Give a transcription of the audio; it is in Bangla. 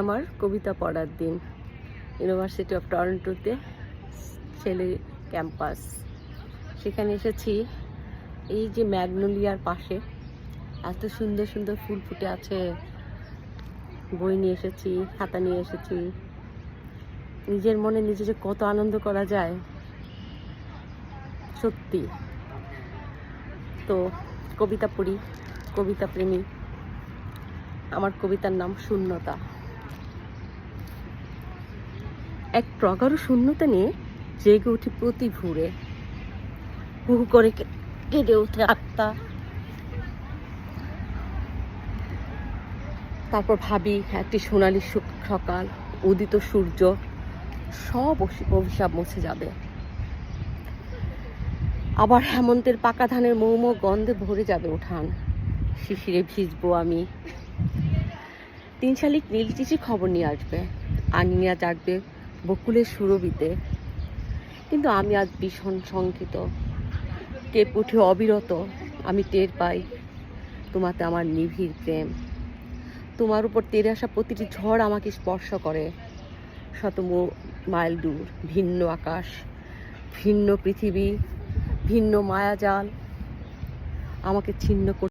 আমার কবিতা পড়ার দিন ইউনিভার্সিটি অফ টরন্টোতে ছেলে ক্যাম্পাস। সেখানে এসেছি। এই যে ম্যাগনোলিয়ার পাশে এত সুন্দর সুন্দর ফুল ফুটে আছে। বই নিয়ে এসেছি, খাতা নিয়ে এসেছি। নিজের মনে নিজে যে কত আনন্দ করা যায় সত্যি। তো কবিতা পড়ি, কবিতা প্রেমী। আমার কবিতার নাম শূন্যতা। এক প্রগাঢ় শূন্যতা নিয়ে জেগে উঠি প্রতি ভোরে। হু হু করে কেঁদে ওঠে আত্মা। তারপর ভাবি একটি সোনালি সকাল, উদিত সূর্য, সব অভিশাপ মুছে যাবে। আবার হেমন্তের পাকা ধানের মৌম গন্ধে ভরে যাবে উঠান। শিশিরে ভিজবো আমি। 3 শালিক নীলচিচি খবর নিয়ে আসবে। আনিয়া জাগবে বকুলের সুরবিতে। কিন্তু আমি আজ ভীষণ শঙ্কিত। কেঁপে উঠে অবিরত। আমি টের পাই তোমাতে আমার নিবিড় প্রেম। তোমার উপর তেড়ে আসা প্রতিটি ঝড় আমাকে স্পর্শ করে। শত মাইল দূর, ভিন্ন আকাশ, ভিন্ন পৃথিবী, ভিন্ন মায়াজাল আমাকে ছিন্ন